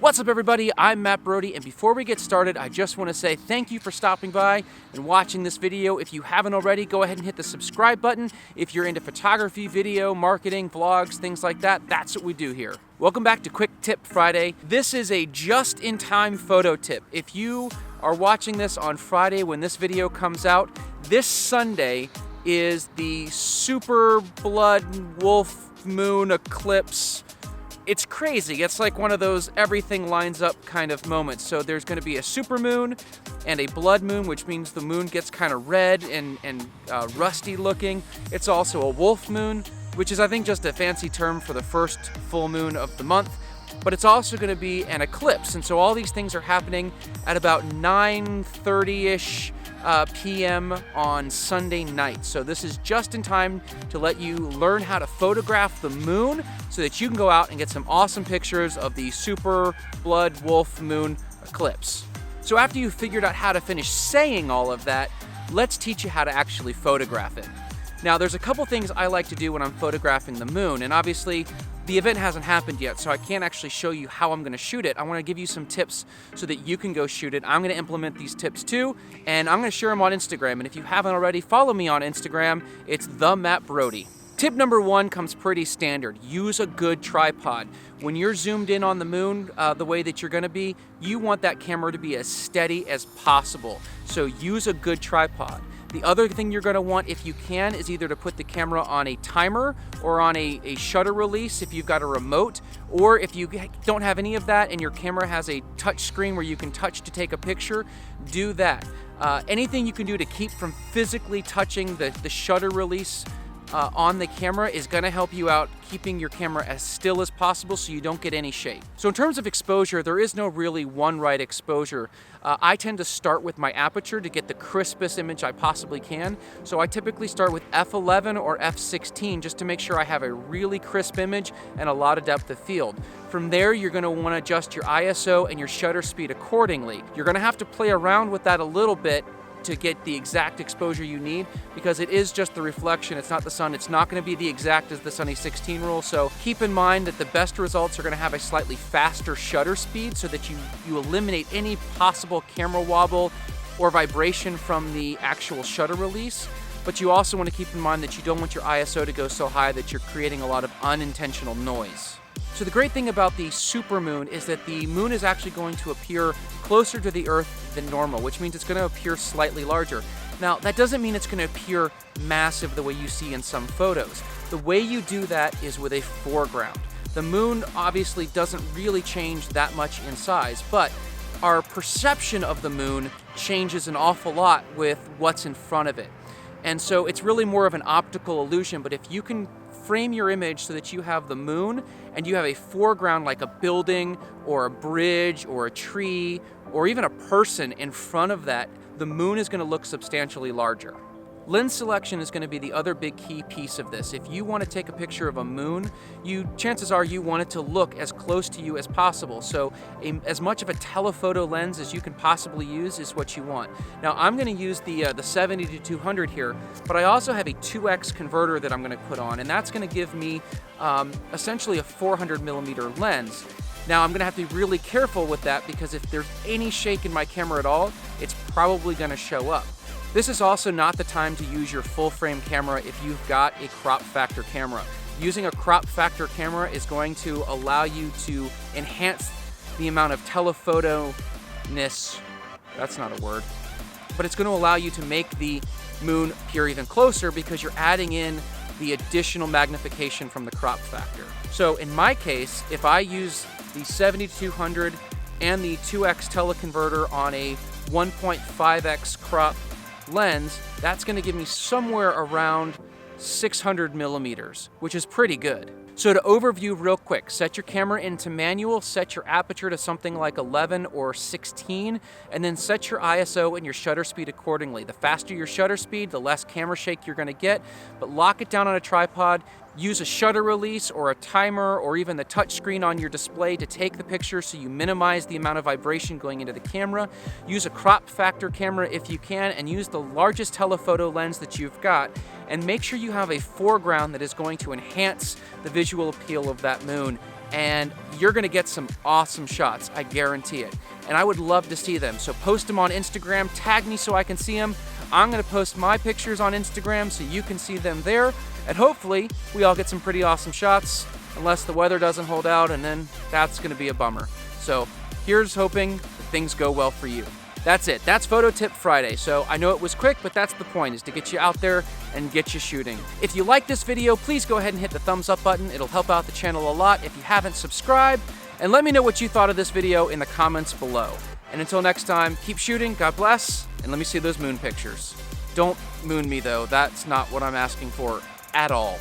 What's up, everybody? I'm Matt Brody, and before we get started, I just want to say thank you for stopping by and watching this video. If you haven't already, go ahead and hit the subscribe button. If you're into photography, video, marketing, vlogs, things like that, that's what we do here. Welcome back to Quick Tip Friday. This is a just-in-time photo tip. If you are watching this on Friday when this video comes out, this Sunday is the super blood wolf moon eclipse. It's crazy. It's like one of those everything lines up kind of moments. So there's going to be a super moon and a blood moon, which means the moon gets kind of red and rusty looking. It's also a wolf moon, which is, I think, just a fancy term for the first full moon of the month. But it's also going to be an eclipse. And so all these things are happening at about 9:30-ish p.m. on Sunday night. So this is just in time to let you learn how to photograph the moon so that you can go out and get some awesome pictures of the super blood wolf moon eclipse. So after you've figured out how to finish saying all of that, let's teach you how to actually photograph it. Now, there's a couple things I like to do when I'm photographing the moon, and obviously the event hasn't happened yet, so I can't actually show you how I'm going to shoot it. I want to give you some tips so that you can go shoot it. I'm going to implement these tips too, and I'm going to share them on Instagram. And if you haven't already, follow me on Instagram. It's the Matt Brody. Tip number one comes pretty standard. Use a good tripod. When you're zoomed in on the moon the way that you're going to be, you want that camera to be as steady as possible. So use a good tripod. The other thing you're going to want, if you can, is either to put the camera on a timer or on a shutter release if you've got a remote, or if you don't have any of that and your camera has a touch screen where you can touch to take a picture, do that. Anything you can do to keep from physically touching the shutter release on the camera is going to help you out keeping your camera as still as possible so you don't get any shake. So in terms of exposure, there is no really one right exposure. I tend to start with my aperture to get the crispest image I possibly can. So I typically start with f11 or f16 just to make sure I have a really crisp image and a lot of depth of field. From there, you're going to want to adjust your ISO and your shutter speed accordingly. You're going to have to play around with that a little bit to get the exact exposure you need, because it is just the reflection, it's not the sun. It's not going to be the exact as the Sunny 16 rule, so keep in mind that the best results are going to have a slightly faster shutter speed so that you eliminate any possible camera wobble or vibration from the actual shutter release. But you also want to keep in mind that you don't want your ISO to go so high that you're creating a lot of unintentional noise. So the great thing about the supermoon is that the moon is actually going to appear closer to the Earth than normal, which means it's going to appear slightly larger. Now, that doesn't mean it's going to appear massive the way you see in some photos. The way you do that is with a foreground. The moon obviously doesn't really change that much in size, but our perception of the moon changes an awful lot with what's in front of it. And so it's really more of an optical illusion, but if you can frame your image so that you have the moon and you have a foreground like a building or a bridge or a tree or even a person in front of that, the moon is going to look substantially larger. Lens selection is going to be the other big key piece of this. If you want to take a picture of a moon, chances are you want it to look as close to you as possible. So as much of a telephoto lens as you can possibly use is what you want. Now I'm going to use the 70-200 here, but I also have a 2x converter that I'm going to put on, and that's going to give me essentially a 400mm lens. Now I'm going to have to be really careful with that, because if there's any shake in my camera at all, it's probably going to show up. This is also not the time to use your full frame camera if you've got a crop factor camera. Using a crop factor camera is going to allow you to enhance the amount of telephoto-ness, that's not a word, but it's going to allow you to make the moon appear even closer because you're adding in the additional magnification from the crop factor. So in my case, if I use the 70-200 and the 2x teleconverter on a 1.5x crop lens, that's going to give me somewhere around 600mm, which is pretty good. So to overview real quick, set your camera into manual, set your aperture to something like 11 or 16, and then set your ISO and your shutter speed accordingly. The faster your shutter speed, the less camera shake you're going to get, but lock it down on a tripod. Use a shutter release or a timer or even the touch screen on your display to take the picture so you minimize the amount of vibration going into the camera. Use a crop factor camera if you can, and use the largest telephoto lens that you've got, and make sure you have a foreground that is going to enhance the visual appeal of that moon and you're gonna get some awesome shots, I guarantee it. And I would love to see them, so post them on Instagram, tag me so I can see them. I'm gonna post my pictures on Instagram so you can see them there, and hopefully we all get some pretty awesome shots, unless the weather doesn't hold out, and then that's gonna be a bummer. So here's hoping that things go well for you. That's it. That's Photo Tip Friday. So I know it was quick, but that's the point, is to get you out there and get you shooting. If you like this video, please go ahead and hit the thumbs up button. It'll help out the channel a lot. If you haven't subscribed, and let me know what you thought of this video in the comments below. And until next time, keep shooting, God bless, and let me see those moon pictures. Don't moon me though, that's not what I'm asking for at all.